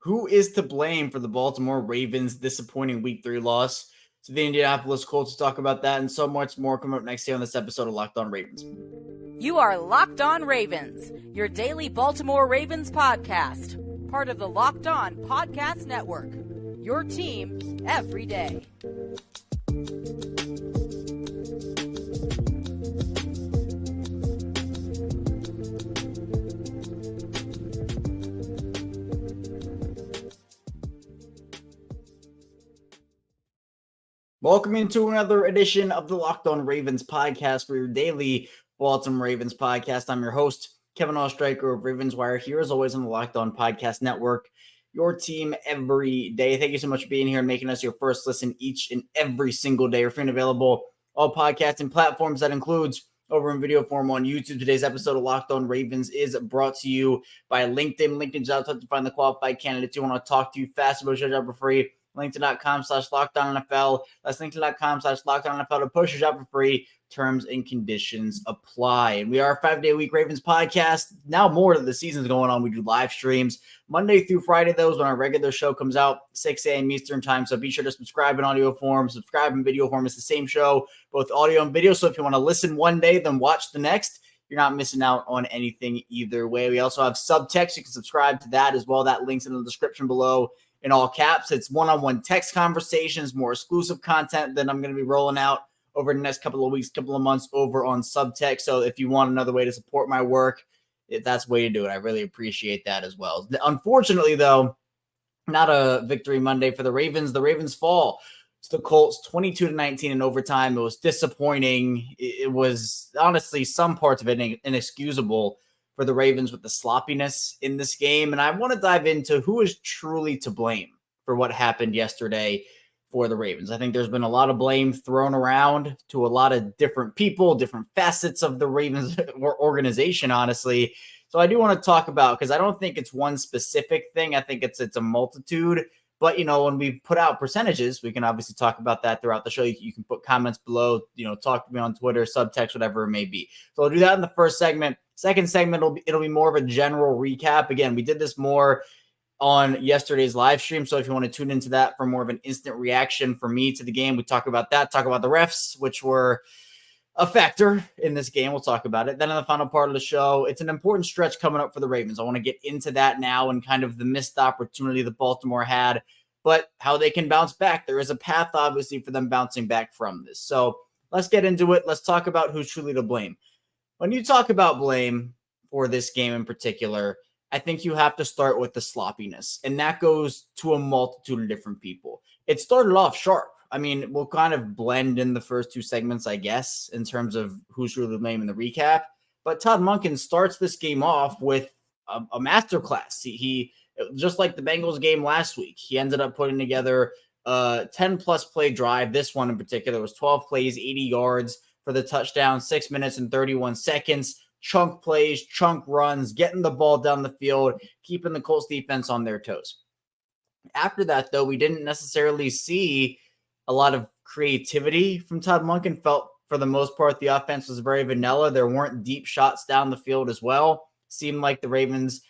Who is to blame for the Baltimore Ravens' disappointing Week 3 loss to the Indianapolis Colts? Talk about that and so much more coming up next year on this episode of Locked On Ravens. You are Locked On Ravens, your daily Baltimore Ravens podcast, part of the Locked On Podcast Network, your team every day. Welcome into another edition of the Locked On Ravens podcast, for your daily Baltimore Ravens podcast. I'm your host, Kevin Oestreicher of Ravens Wire, here as always on the Locked On Podcast Network, your team every day. Thank you so much for being here and making us your first listen each and every single day. We're free and available all podcasting platforms. That includes over in video form on YouTube. Today's episode of Locked On Ravens is brought to you by LinkedIn. LinkedIn's out to find the qualified candidates you want to talk to fast about your job for free. LinkedIn.com/LockedOnNFL. That's LinkedIn.com/LockedOnNFL to post your job for free. Terms and conditions apply. And we are a 5-day-a-week Ravens podcast. Now more that the season's going on, we do live streams Monday through Friday. Those when our regular show comes out, 6 a.m. Eastern time. So be sure to subscribe in audio form, subscribe in video form. It's the same show, both audio and video. So if you want to listen one day, then watch the next, you're not missing out on anything either way. We also have subtext. You can subscribe to that as well. That link's in the description below. In all caps, it's one-on-one text conversations, more exclusive content that I'm going to be rolling out over the next couple of weeks, couple of months over on Subtext. So if you want another way to support my work, that's the way to do it. I really appreciate that as well. Unfortunately, though, not a victory Monday for the Ravens. The Ravens fall to the Colts 22-19 in overtime. It was disappointing. It was honestly some parts of it inexcusable for the Ravens with the sloppiness in this game. And I want to dive into who is truly to blame for what happened yesterday for the Ravens. I think there's been a lot of blame thrown around to a lot of different people, different facets of the Ravens organization, honestly. So I do want to talk about, because I don't think it's one specific thing. I think it's a multitude. But, when we put out percentages, we can obviously talk about that throughout the show. You can put comments below, talk to me on Twitter, subtext, whatever it may be. So I'll do that in the first segment. Second segment, it'll be more of a general recap. Again, we did this more on yesterday's live stream. So if you want to tune into that for more of an instant reaction for me to the game, we talk about that, talk about the refs, which were a factor in this game. We'll talk about it. Then in the final part of the show, it's an important stretch coming up for the Ravens. I want to get into that now and kind of the missed opportunity that Baltimore had, but how they can bounce back. There is a path, obviously, for them bouncing back from this. So let's get into it. Let's talk about who's truly to blame. When you talk about blame for this game in particular, I think you have to start with the sloppiness, and that goes to a multitude of different people. It started off sharp. I mean, we'll kind of blend in the first two segments, I guess, in terms of who's really to blame in the recap. But Todd Monken starts this game off with a masterclass. He just like the Bengals game last week, he ended up putting together a 10-plus play drive. This one in particular was 12 plays, 80 yards for the touchdown, 6 minutes and 31 seconds. Chunk plays, chunk runs, getting the ball down the field, keeping the Colts defense on their toes. After that, though, we didn't necessarily see a lot of creativity from Todd Monken. Felt for the most part the offense was very vanilla. There weren't deep shots down the field as well. Seemed like the Ravens,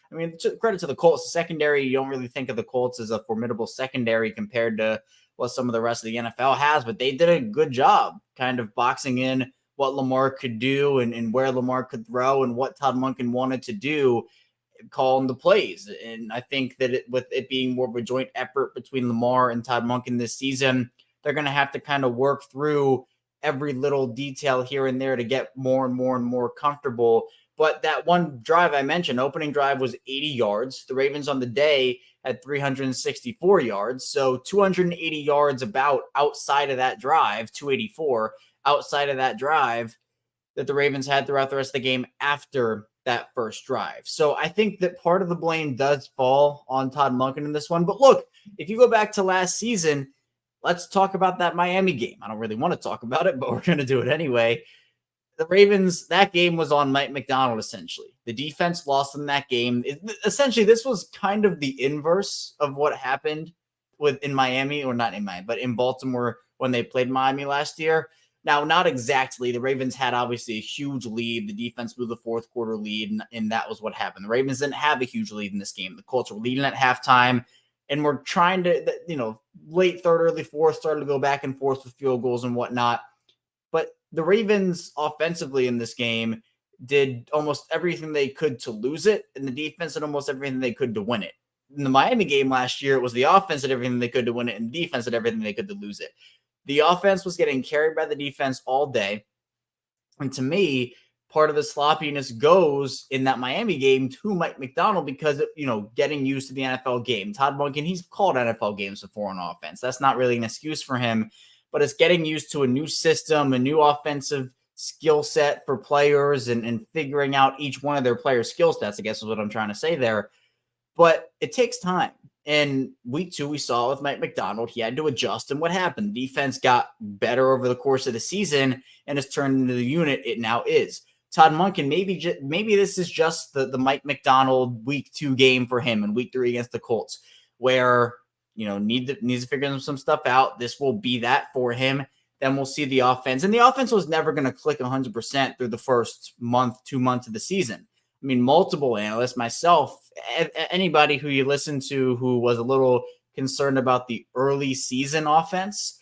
credit to the Colts, the secondary, you don't really think of the Colts as a formidable secondary compared to what some of the rest of the NFL has, but they did a good job kind of boxing in what Lamar could do and where Lamar could throw and what Todd Monken wanted to do, calling the plays. And I think that with it being more of a joint effort between Lamar and Todd Monken this season, they're going to have to kind of work through every little detail here and there to get more and more and more comfortable. But that one drive I mentioned, opening drive, was 80 yards. The Ravens on the day had 364 yards. So 280 yards about outside of that drive, 284 outside of that drive that the Ravens had throughout the rest of the game after that first drive. So I think that part of the blame does fall on Todd Monken in this one. But look, if you go back to last season, let's talk about that Miami game. I don't really want to talk about it, but we're going to do it anyway. The Ravens, that game was on Mike McDonald, essentially. The defense lost in that game. Essentially, this was kind of the inverse of what happened in Miami, or not in Miami, but in Baltimore when they played Miami last year. Now, not exactly. The Ravens had obviously a huge lead. The defense blew the fourth quarter lead, and that was what happened. The Ravens didn't have a huge lead in this game. The Colts were leading at halftime. and we're trying to, late third, early fourth, started to go back and forth with field goals and whatnot. But the Ravens offensively in this game did almost everything they could to lose it, and the defense did almost everything they could to win it. In the Miami game last year, it was the offense did everything they could to win it, and the defense did everything they could to lose it. The offense was getting carried by the defense all day. And to me, part of the sloppiness goes in that Miami game to Mike Macdonald because of, getting used to the NFL game. Todd Monken, he's called NFL games before on offense. That's not really an excuse for him, but it's getting used to a new system, a new offensive skill set for players and figuring out each one of their players' skill sets, I guess is what I'm trying to say there. But it takes time. And week 2, we saw with Mike Macdonald, he had to adjust. And what happened? The defense got better over the course of the season and has turned into the unit it now is. Todd Monken, maybe this is just the Mike Macdonald week 2 game for him and week 3 against the Colts, where needs to figure some stuff out. This will be that for him. Then we'll see the offense. And the offense was never going to click 100% through the first month, 2 months of the season. I mean, multiple analysts, myself, anybody who you listen to who was a little concerned about the early season offense,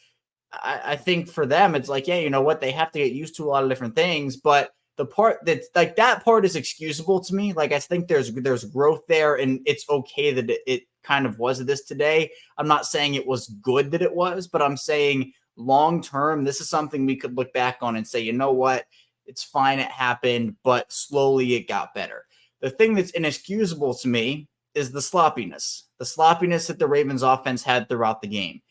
I think for them, it's like, yeah, you know what? They have to get used to a lot of different things. But the part that's like that part is excusable to me. Like, I think there's growth there, and it's okay that it kind of was this today. I'm not saying it was good that it was, but I'm saying long term, this is something we could look back on and say, you know what? It's fine, it happened, but slowly it got better. The thing that's inexcusable to me is the sloppiness. The sloppiness that the Ravens offense had throughout the game.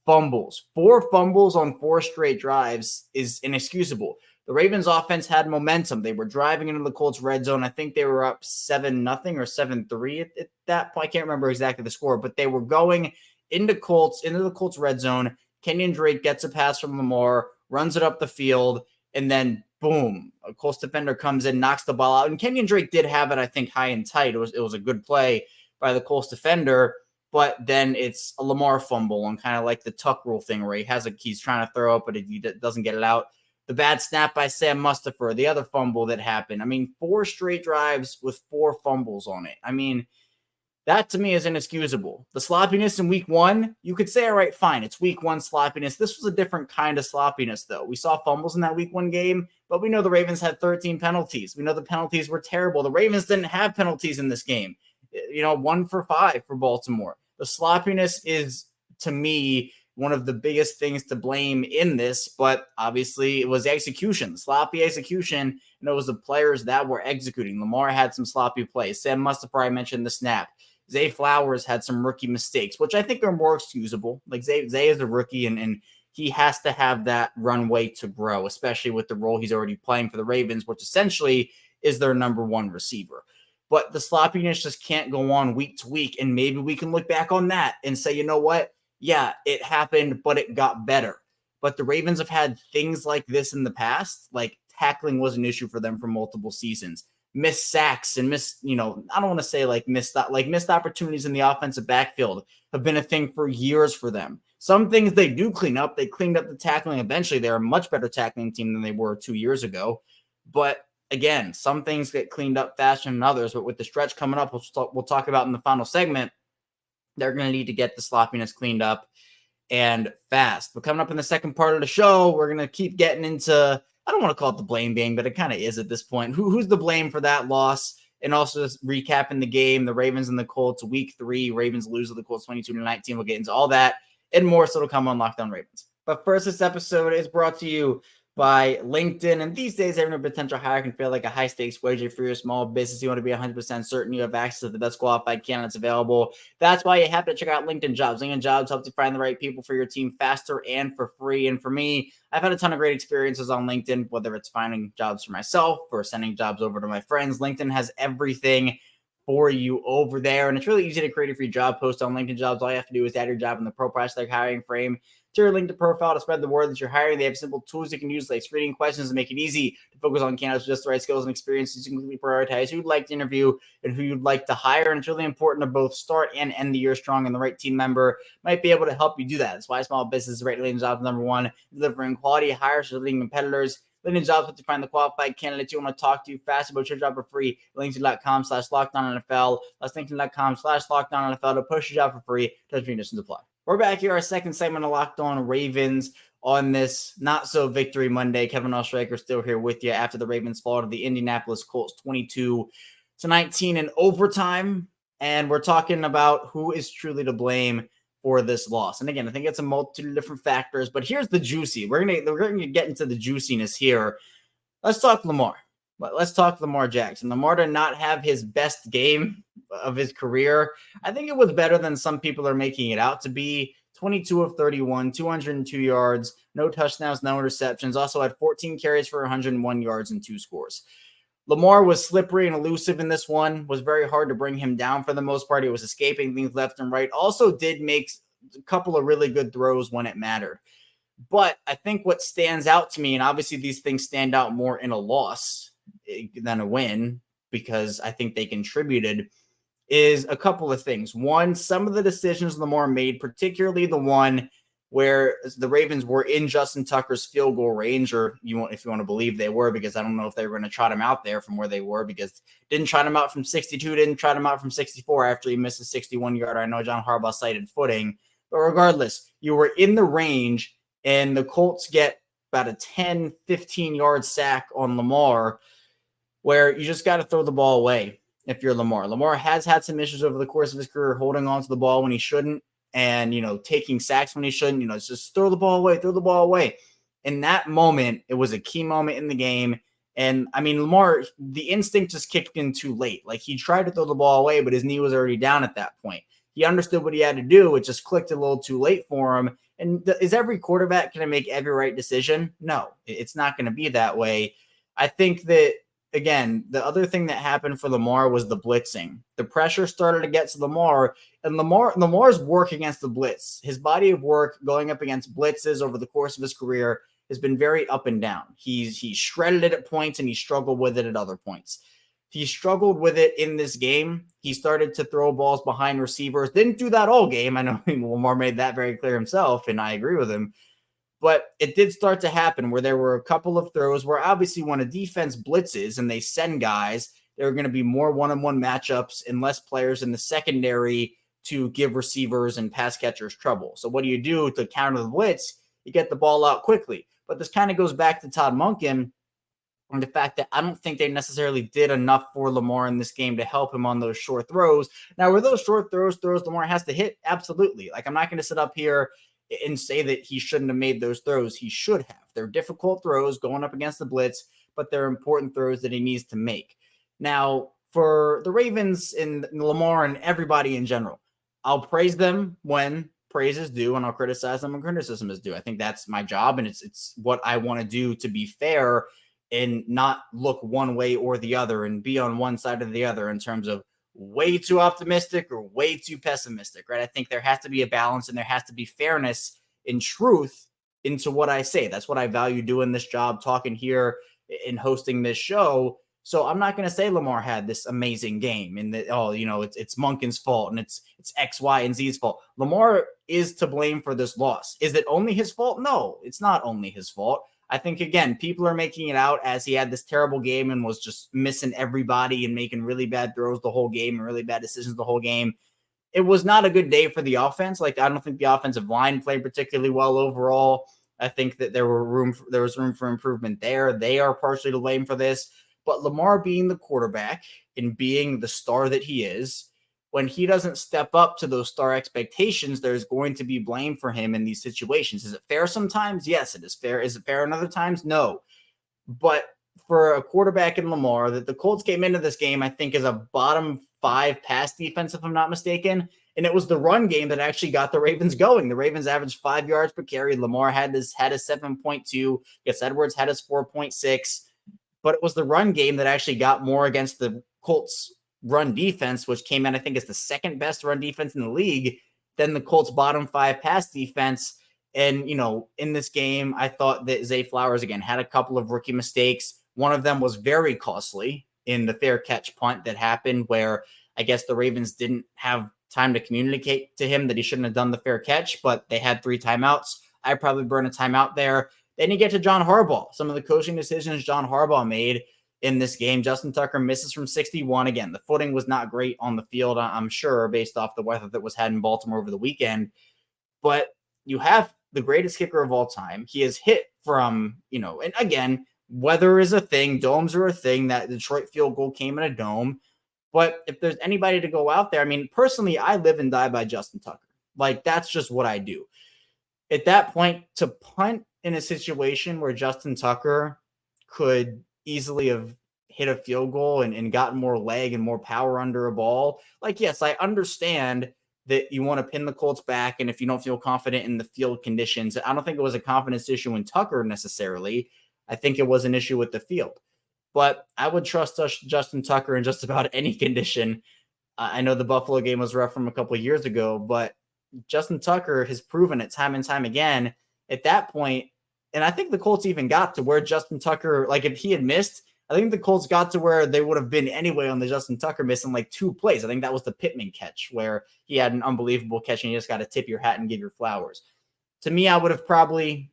Fumbles. 4 fumbles on 4 straight drives is inexcusable. The Ravens offense had momentum. They were driving into the Colts red zone. I think they were up 7-0 or 7-3 at that point. I can't remember exactly the score, but they were going into the Colts red zone. Kenyon Drake gets a pass from Lamar, runs it up the field, and then boom, a Colts defender comes in, knocks the ball out. And Kenyon Drake did have it, I think, high and tight. It was a good play by the Colts defender, but then it's a Lamar fumble on kind of like the tuck rule thing where he's trying to throw it, but he doesn't get it out. The bad snap by Sam Mustipher, the other fumble that happened. I mean, 4 straight drives with 4 fumbles on it. I mean, that to me is inexcusable. The sloppiness in week 1, you could say, all right, fine, it's week 1 sloppiness. This was a different kind of sloppiness, though. We saw fumbles in that week 1 game, but we know the Ravens had 13 penalties. We know the penalties were terrible. The Ravens didn't have penalties in this game. 1 for 5 for Baltimore. The sloppiness is, to me, one of the biggest things to blame in this, but obviously it was execution, sloppy execution, and it was the players that were executing. Lamar had some sloppy plays. Sam Mustipher, I mentioned the snap. Zay Flowers had some rookie mistakes, which I think are more excusable. Like Zay is a rookie, and he has to have that runway to grow, especially with the role he's already playing for the Ravens, which essentially is their number 1 receiver. But the sloppiness just can't go on week to week, and maybe we can look back on that and say, you know what? Yeah, it happened, but it got better. But the Ravens have had things like this in the past. Like tackling was an issue for them for multiple seasons. Missed sacks and I don't want to say missed opportunities in the offensive backfield have been a thing for years for them. Some things they do clean up. They cleaned up the tackling eventually. They're a much better tackling team than they were 2 years ago. But again, some things get cleaned up faster than others. But with the stretch coming up, we'll talk about in the final segment, they're going to need to get the sloppiness cleaned up and fast. But coming up in the second part of the show, we're going to keep getting into, I don't want to call it the blame game, but it kind of is at this point. Who's the blame for that loss? And also just recapping the game, the Ravens and the Colts, week 3, Ravens lose to the Colts 22-19. We'll get into all that and more, so it'll come on Locked On Ravens. But first, this episode is brought to you by LinkedIn. And these days, every potential hire can feel like a high-stakes wager for your small business. You want to be 100% certain you have access to the best qualified candidates available. That's why you have to check out LinkedIn Jobs. LinkedIn Jobs helps you find the right people for your team faster and for free. And for me, I've had a ton of great experiences on LinkedIn, whether it's finding jobs for myself or sending jobs over to my friends. LinkedIn has everything for you over there. And it's really easy to create a free job post on LinkedIn Jobs. All you have to do is add your job in the profile / hiring frame to your LinkedIn profile to spread the word that you're hiring. They have simple tools you can use like screening questions to make it easy to focus on candidates with just the right skills and experiences. You can quickly prioritize who you'd like to interview and who you'd like to hire. And it's really important to both start and end the year strong, and the right team member might be able to help you do that. That's why small business rate LinkedIn Jobs #1, delivering quality hires to leading competitors. LinkedIn Jobs to find the qualified candidates you want to talk to. Fast about your job for free. LinkedIn.com/LockedOnNFL. That's LinkedIn.com/LockedOnNFL to push your job for free. Terms and conditions apply. We're back here, our second segment of Locked On Ravens on this not-so-victory Monday. Kevin Oestreicher still here with you after the Ravens fall to the Indianapolis Colts 22-19 in overtime. And we're talking about who is truly to blame for this loss. And again, I think it's a multitude of different factors, but here's the juicy. We're gonna get into the juiciness here. Let's talk Lamar. Let's talk Lamar Jackson. Lamar did not have his best game of his career. I think it was better than some people are making it out to be. 22 of 31, 202 yards, no touchdowns, no interceptions. Also had 14 carries for 101 yards and 2 scores. Lamar was slippery and elusive in this one. Was very hard to bring him down for the most part. He was escaping things left and right. Also did make a couple of really good throws when it mattered. But I think what stands out to me, and obviously these things stand out more in a loss than a win because I think they contributed, is a couple of things. One, some of the decisions Lamar made, particularly the one where the Ravens were in Justin Tucker's field goal range, or if you want to believe they were, because I don't know if they were going to trot him out there from where they were, because didn't trot him out from 62, didn't trot him out from 64 after he missed a 61-yarder. I know John Harbaugh cited footing, but regardless, you were in the range, and the Colts get about a 10, 15-yard sack on Lamar, where you just got to throw the ball away if you're Lamar. Lamar has had some issues over the course of his career holding on to the ball when he shouldn't and, taking sacks when he shouldn't. It's just throw the ball away. In that moment, it was a key moment in the game. And, Lamar, the instinct just kicked in too late. Like, he tried to throw the ball away, but his knee was already down at that point. He understood what he had to do. It just clicked a little too late for him. And is every quarterback going to make every right decision? No, it's not going to be that way. I think that, again, the other thing that happened for Lamar was the blitzing. The pressure started to get to Lamar, and Lamar's work against the blitz, his body of work going up against blitzes over the course of his career has been very up and down. He's shredded it at points, and he struggled with it at other points. He struggled with it in this game. He started to throw balls behind receivers. Didn't do that all game. I know Lamar made that very clear himself, and I agree with him. But it did start to happen where there were a couple of throws where obviously when a defense blitzes and they send guys, there are going to be more one-on-one matchups and less players in the secondary to give receivers and pass catchers trouble. So what do you do to counter the blitz? You get the ball out quickly. But this kind of goes back to Todd Monken and the fact that I don't think they necessarily did enough for Lamar in this game to help him on those short throws. Now, were those short throws Lamar has to hit? Absolutely. Like, I'm not going to sit up here and say that he shouldn't have made those throws. He should have. They're difficult throws going up against the blitz, but they're important throws that he needs to make. Now, for the Ravens and Lamar and everybody in general, I'll praise them when praise is due, and I'll criticize them when criticism is due. I think that's my job, and it's what I want to do to be fair and not look one way or the other and be on one side or the other in terms of way too optimistic or way too pessimistic, right? I think there has to be a balance and there has to be fairness and truth into what I say. That's what I value doing this job, talking here and hosting this show. So I'm not going to say Lamar had this amazing game and that, it's Monken's fault and it's X, Y, and Z's fault. Lamar is to blame for this loss. Is it only his fault? No, it's not only his fault. I think, again, people are making it out as he had this terrible game and was just missing everybody and making really bad throws the whole game and really bad decisions the whole game. It was not a good day for the offense. Like, I don't think the offensive line played particularly well overall. I think that there was room for improvement there. They are partially to blame for this. But Lamar being the quarterback and being the star that he is, when he doesn't step up to those star expectations, there's going to be blame for him in these situations. Is it fair sometimes? Yes, it is fair. Is it fair in other times? No. But for a quarterback in Lamar, that the Colts came into this game, I think, as a bottom 5 pass defense, if I'm not mistaken. And it was the run game that actually got the Ravens going. The Ravens averaged 5 yards per carry. Lamar had his 7.2. Gus Edwards had his 4.6. But it was the run game that actually got more against the Colts run defense, which came in, I think, as the second best run defense in the league, than the Colts bottom 5 pass defense. And, in this game, I thought that Zay Flowers, again, had a couple of rookie mistakes. One of them was very costly in the fair catch punt that happened where I guess the Ravens didn't have time to communicate to him that he shouldn't have done the fair catch, but they had 3 timeouts. I'd probably burn a timeout there. Then you get to John Harbaugh. Some of the coaching decisions John Harbaugh made in this game. Justin Tucker misses from 61. Again, the footing was not great on the field, I'm sure, based off the weather that was had in Baltimore over the weekend. But you have the greatest kicker of all time. He has hit from, and again, weather is a thing. Domes are a thing. That Detroit field goal came in a dome. But if there's anybody to go out there, I mean, personally, I live and die by Justin Tucker. Like, that's just what I do. At that point, to punt in a situation where Justin Tucker could easily have hit a field goal and gotten more leg and more power under a ball, like, yes, I understand that you want to pin the Colts back, and if you don't feel confident in the field conditions, I don't think it was a confidence issue in Tucker necessarily. I think it was an issue with the field. But I would trust Justin Tucker in just about any condition. I know the Buffalo game was rough from a couple of years ago, but Justin Tucker has proven it time and time again at that point. And I think the Colts even got to where Justin Tucker, like if he had missed, I think the Colts got to where they would have been anyway on the Justin Tucker miss in like 2 plays. I think that was the Pittman catch where he had an unbelievable catch and you just got to tip your hat and give your flowers. To me, I would have probably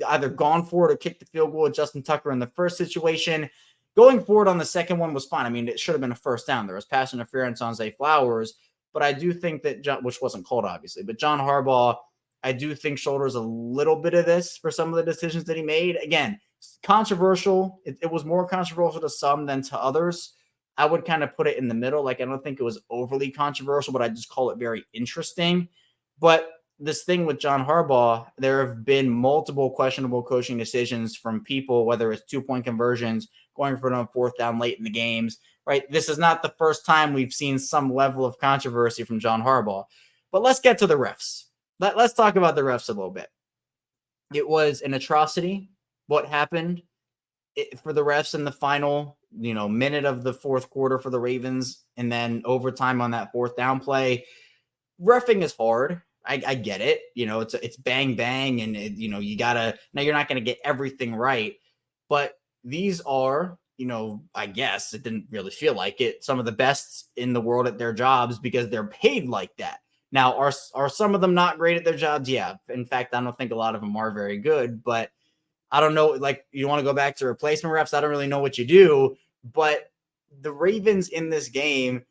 either gone for it or kicked the field goal with Justin Tucker in the first situation. Going forward on the second one was fine. I mean, it should have been a first down. There was pass interference on Zay Flowers, but I do think that, which wasn't called obviously, but John Harbaugh, I do think shoulders a little bit of this for some of the decisions that he made. Again, controversial. It was more controversial to some than to others. I would kind of put it in the middle. Like, I don't think it was overly controversial, but I just call it very interesting. But this thing with John Harbaugh, there have been multiple questionable coaching decisions from people, whether it's 2-point conversions, going for it on fourth down late in the games, right? This is not the first time we've seen some level of controversy from John Harbaugh. But let's get to the refs. Let's talk about the refs a little bit. It was an atrocity what happened for the refs in the final, minute of the fourth quarter for the Ravens, and then overtime on that fourth down play. Reffing is hard. I get it. It's bang, bang. And you gotta, now you're not going to get everything right, but these are, I guess it didn't really feel like it, some of the best in the world at their jobs because they're paid like that. Now, are some of them not great at their jobs? Yeah. In fact, I don't think a lot of them are very good, but I don't know. Like, you want to go back to replacement refs? I don't really know what you do, but the Ravens in this game,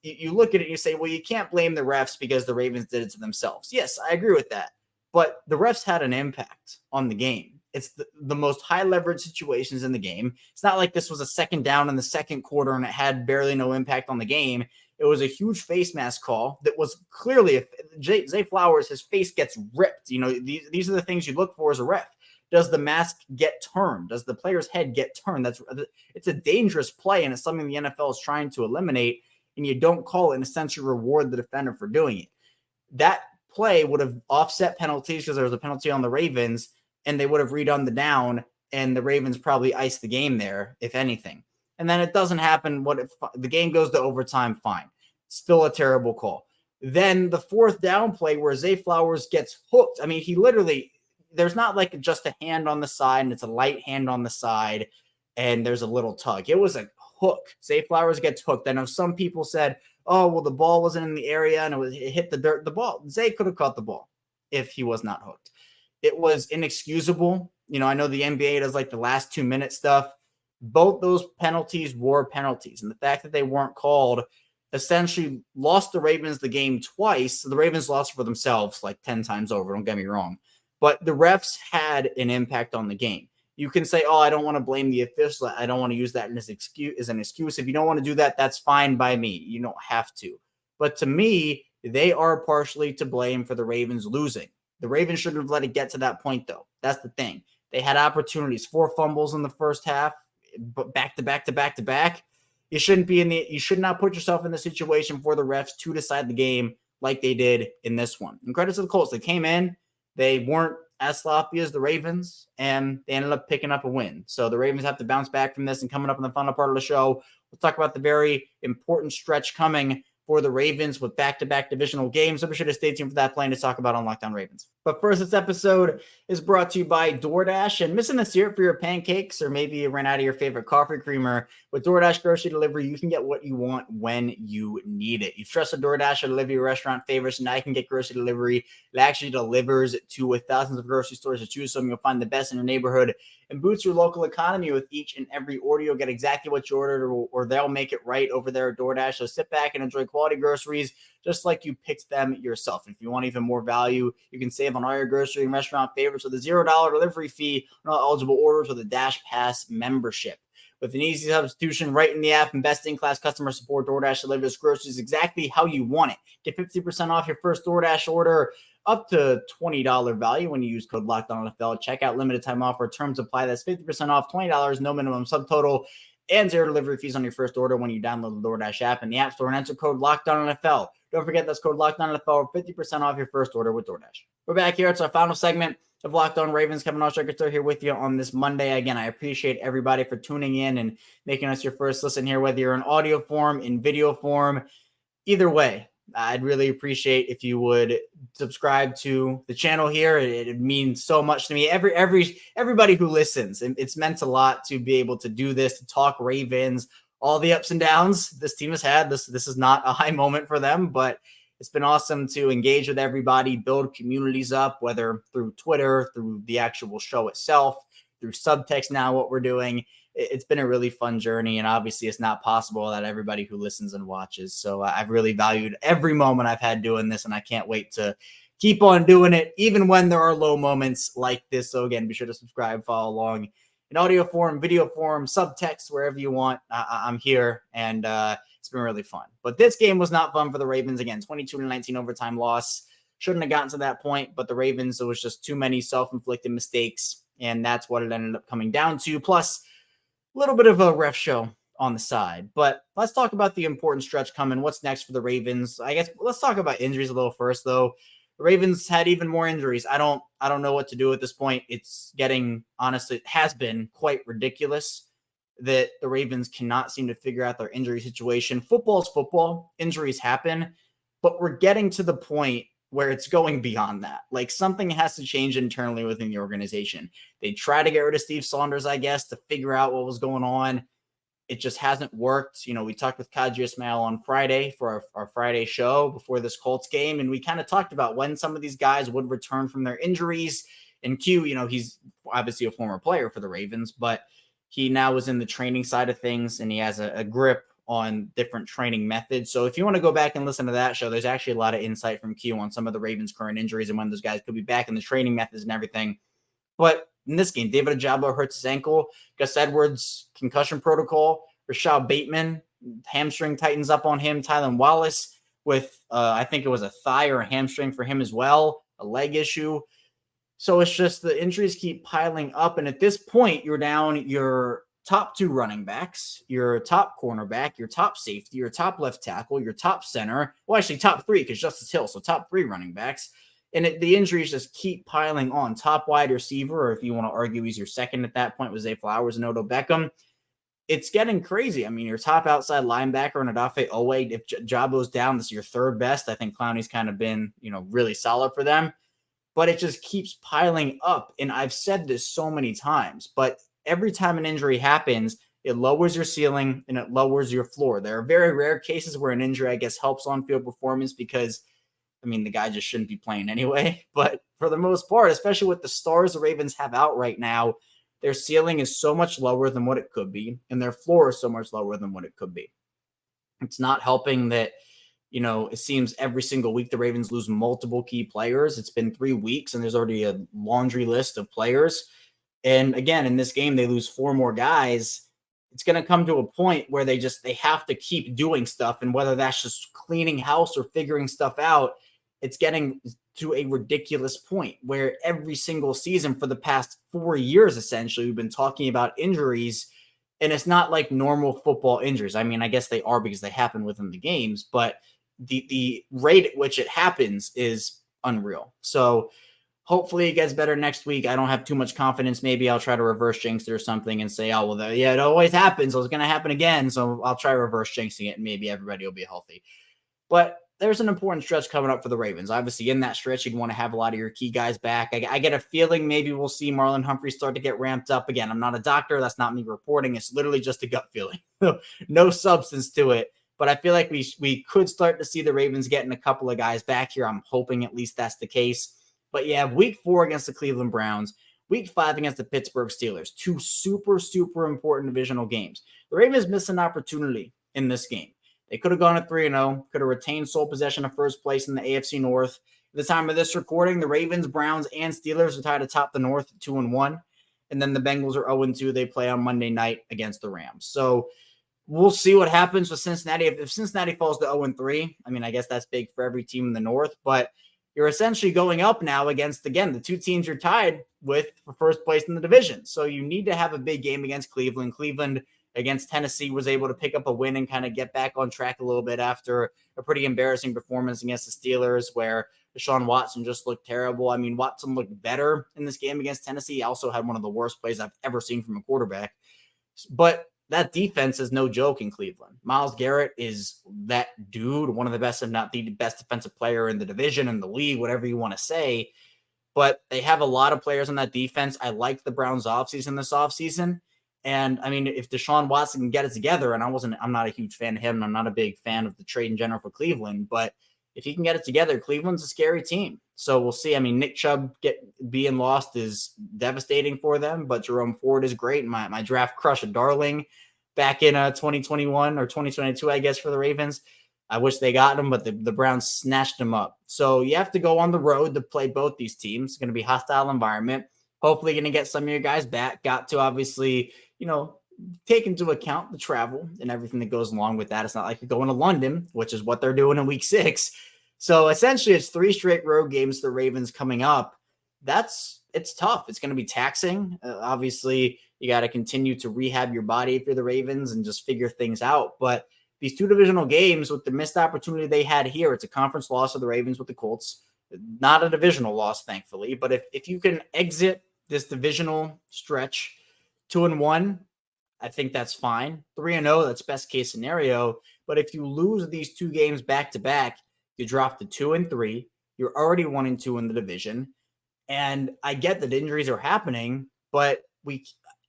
you look at it and you say, well, you can't blame the refs because the Ravens did it to themselves. Yes, I agree with that. But the refs had an impact on the game. It's the most high leverage situations in the game. It's not like this was a second down in the second quarter and it had barely no impact on the game. It was a huge face mask call that was clearly Zay Flowers, his face gets ripped. These are the things you look for as a ref. Does the mask get turned? Does the player's head get turned? It's a dangerous play, and it's something the NFL is trying to eliminate. And you don't call it and essentially reward the defender for doing it. That play would have offset penalties because there was a penalty on the Ravens, and they would have redone the down, and the Ravens probably iced the game there, if anything. And then it doesn't happen. What if the game goes to overtime? Fine. Still a terrible call. Then the fourth down play where Zay Flowers gets hooked. I mean, he literally, there's not like just a hand on the side, and it's a light hand on the side, and there's a little tug. It was a hook. Zay Flowers gets hooked. I know some people said, oh, well, the ball wasn't in the area and it hit the dirt. The ball, Zay could have caught the ball if he was not hooked. It was inexcusable. I know the NBA does like the last 2-minute stuff. Both those penalties were penalties. And the fact that they weren't called essentially lost the Ravens the game twice. The Ravens lost for themselves like 10 times over. Don't get me wrong. But the refs had an impact on the game. You can say, oh, I don't want to blame the official. I don't want to use that as an excuse. If you don't want to do that, that's fine by me. You don't have to. But to me, they are partially to blame for the Ravens losing. The Ravens shouldn't have let it get to that point, though. That's the thing. They had opportunities, 4 fumbles in the first half, but back to back. You should not put yourself in the situation for the refs to decide the game like they did in this one. And credit to the Colts. They came in. They weren't as sloppy as the Ravens, and they ended up picking up a win. So the Ravens have to bounce back from this, and coming up in the final part of the show, we'll talk about the very important stretch coming for the Ravens with back-to-back divisional games. So be sure to stay tuned for that plan to talk about on Locked On Ravens. But first, this episode is brought to you by DoorDash. And missing the syrup for your pancakes, or maybe you ran out of your favorite coffee creamer, with DoorDash grocery delivery, you can get what you want when you need it. You've trusted DoorDash to deliver your restaurant favorites, and now you can get grocery delivery that actually delivers to thousands of grocery stores to choose from. You'll find the best in your neighborhood and boost your local economy with each and every order. You'll get exactly what you ordered, or they'll make it right over there at DoorDash. So sit back and enjoy quality groceries just like you picked them yourself. If you want even more value, you can save on all your grocery and restaurant favorites with a $0 delivery fee on all eligible orders with a Dash Pass membership. With an easy substitution right in the app and best-in-class customer support, DoorDash delivers groceries exactly how you want it. Get 50% off your first DoorDash order up to $20 value when you use code LOCKEDONNFL. Check out limited time offer. Terms apply. That's 50% off, $20, no minimum subtotal, and zero delivery fees on your first order when you download the DoorDash app in the App Store and enter code LOCKEDONNFL. Don't forget that's code LOCKEDONNFL for 50% off your first order with DoorDash. We're back here. It's our final segment of Locked On Ravens. Kevin Oestreicher here with you on this Monday. Again, I appreciate everybody for tuning in and making us your first listen here, whether you're in audio form, in video form. Either way, I'd really appreciate if you would subscribe to the channel here. It means so much to me. Everybody who listens, it's meant a lot to be able to do this, to talk Ravens, all the ups and downs this team has had. This is not a high moment for them, but it's been awesome to engage with everybody, build communities up, whether through Twitter, through the actual show itself, through subtext now, what we're doing. It's been a really fun journey, and obviously it's not possible that everybody who listens and watches. So I've really valued every moment I've had doing this, and I can't wait to keep on doing it, even when there are low moments like this. So again, be sure to subscribe, follow along in audio form, video form, subtext, wherever you want. I'm here, and it's been really fun. But this game was not fun for the Ravens. Again, 22-19 overtime loss. Shouldn't have gotten to that point, but the Ravens, there was just too many self-inflicted mistakes, and that's what it ended up coming down to. Plus, a little bit of a ref show on the side. But let's talk about the important stretch coming. What's next for the Ravens? I guess let's talk about injuries a little first, though. The Ravens had even more injuries. I don't know what to do at this point. It's getting, honestly, it has been quite ridiculous that the Ravens cannot seem to figure out their injury situation. Football's football. Injuries happen. But we're getting to the point where it's going beyond that. Like, something has to change internally within the organization. They tried to get rid of Steve Saunders, I guess, to figure out what was going on. It just hasn't worked. You know, we talked with Jase Medical on Friday for our Friday show before this Colts game, and we kind of talked about when some of these guys would return from their injuries. And Q, you know, he's obviously a former player for the Ravens, but he now is in the training side of things, and he has a grip on different training methods. So if you want to go back and listen to that show, there's actually a lot of insight from Q on some of the Ravens' current injuries and when those guys could be back in the training methods and everything. But in this game, David Ojabo hurts his ankle, Gus Edwards concussion protocol, Rashad Bateman hamstring tightens up on him, Tylan Wallace with I think it was a thigh or a hamstring for him as well, a leg issue. So it's just the injuries keep piling up, and at this point, you're down your top two running backs, your top cornerback, your top safety, your top left tackle, your top center. Well, actually, top three because Justice Hill, so top three running backs. And the injuries just keep piling on. Top wide receiver, or if you want to argue he's your second at that point, was Zay Flowers and Odo Beckham. It's getting crazy. I mean, your top outside linebacker and Odafe Owe, if Jabo's down, this is your third best. I think Clowney's kind of been, really solid for them. But it just keeps piling up. And I've said this so many times, but every time an injury happens, it lowers your ceiling and it lowers your floor. There are very rare cases where an injury, I guess, helps on-field performance because, the guy just shouldn't be playing anyway. But for the most part, especially with the stars the Ravens have out right now, their ceiling is so much lower than what it could be, and their floor is so much lower than what it could be. It's not helping that, it seems every single week the Ravens lose multiple key players. It's been 3 weeks, and there's already a laundry list of players. And again, in this game, they lose 4 more guys. It's going to come to a point where they have to keep doing stuff. And whether that's just cleaning house or figuring stuff out, it's getting to a ridiculous point where every single season for the past 4 years, essentially, we've been talking about injuries, and it's not like normal football injuries. I guess they are because they happen within the games, but the rate at which it happens is unreal. So hopefully it gets better next week. I don't have too much confidence. Maybe I'll try to reverse jinx it or something and say, oh, well, yeah, it always happens. So it's going to happen again. So I'll try reverse jinxing it, and maybe everybody will be healthy. But there's an important stretch coming up for the Ravens. Obviously, in that stretch, you'd want to have a lot of your key guys back. I get a feeling maybe we'll see Marlon Humphrey start to get ramped up again. I'm not a doctor. That's not me reporting. It's literally just a gut feeling. No substance to it. But I feel like we could start to see the Ravens getting a couple of guys back here. I'm hoping at least that's the case. But yeah, week 4 against the Cleveland Browns, week 5 against the Pittsburgh Steelers, 2 super, super important divisional games. The Ravens missed an opportunity in this game. They could have gone at 3-0, could have retained sole possession of first place in the AFC North. At the time of this recording, the Ravens, Browns, and Steelers are tied atop the North 2-1. And then the Bengals are 0-2. They play on Monday night against the Rams. So we'll see what happens with Cincinnati. If Cincinnati falls to 0-3, I mean, I guess that's big for every team in the North. But you're essentially going up now against, again, the 2 teams you're tied with for first place in the division. So you need to have a big game against Cleveland. Cleveland against Tennessee was able to pick up a win and kind of get back on track a little bit after a pretty embarrassing performance against the Steelers where Deshaun Watson just looked terrible. I mean, Watson looked better in this game against Tennessee. He also had one of the worst plays I've ever seen from a quarterback. But that defense is no joke in Cleveland. Myles Garrett is that dude, one of the best, if not the best defensive player in the division, in the league, whatever you want to say. But they have a lot of players on that defense. I liked the Browns offseason this offseason. And I mean, if Deshaun Watson can get it together, and I'm not a huge fan of him, and I'm not a big fan of the trade in general for Cleveland, but if he can get it together, Cleveland's a scary team. So we'll see. I mean, Nick Chubb being lost is devastating for them, but Jerome Ford is great. My draft crush, a darling, back in 2021 or 2022, I guess, for the Ravens. I wish they got him, but the Browns snatched him up. So you have to go on the road to play both these teams. It's going to be a hostile environment. Hopefully going to get some of your guys back. Got to obviously, take into account the travel and everything that goes along with that. It's not like you're going to London, which is what they're doing in week 6. So essentially it's 3 straight road games, the Ravens coming up. It's tough. It's going to be taxing. Obviously you got to continue to rehab your body if you're the Ravens and just figure things out. But these 2 divisional games with the missed opportunity they had here, it's a conference loss of the Ravens with the Colts, not a divisional loss, thankfully. But if you can exit this divisional stretch 2-1, I think that's fine. 3-0, that's best case scenario. But if you lose these 2 games back to back, you drop to 2-3. You're already 1-2 in the division. And I get that injuries are happening, but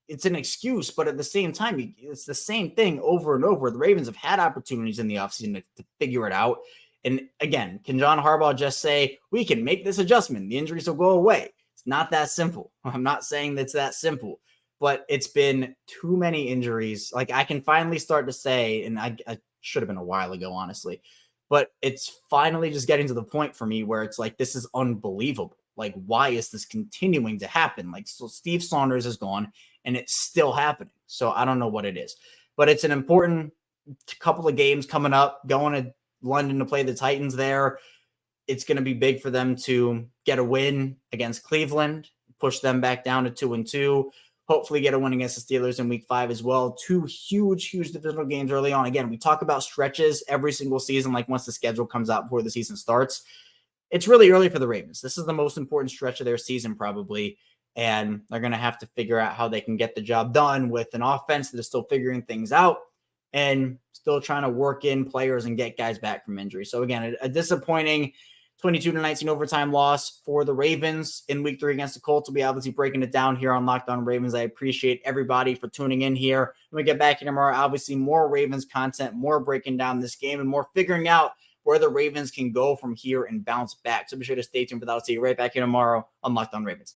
it's an excuse. But at the same time, it's the same thing over and over. The Ravens have had opportunities in the offseason to figure it out. And again, can John Harbaugh just say, we can make this adjustment, the injuries will go away? It's not that simple. I'm not saying that's that simple. But it's been too many injuries. Like I can finally start to say, and I should have been a while ago, honestly, but it's finally just getting to the point for me where it's like, this is unbelievable. Like, why is this continuing to happen? Like, so Steve Saunders is gone and it's still happening. So I don't know what it is, but it's an important couple of games coming up, going to London to play the Titans there. It's going to be big for them to get a win against Cleveland, push them back down to 2-2. Hopefully get a win against the Steelers in week 5 as well. 2 huge divisional games early on. Again, we talk about stretches every single season, like once the schedule comes out before the season starts. It's really early for the Ravens. This is the most important stretch of their season probably, and they're going to have to figure out how they can get the job done with an offense that is still figuring things out and still trying to work in players and get guys back from injury. So again, a disappointing 22-19 overtime loss for the Ravens in week 3 against the Colts. We'll be obviously breaking it down here on Locked On Ravens. I appreciate everybody for tuning in here. When we get back here tomorrow, obviously more Ravens content, more breaking down this game, and more figuring out where the Ravens can go from here and bounce back. So be sure to stay tuned for that. I'll see you right back here tomorrow on Locked On Ravens.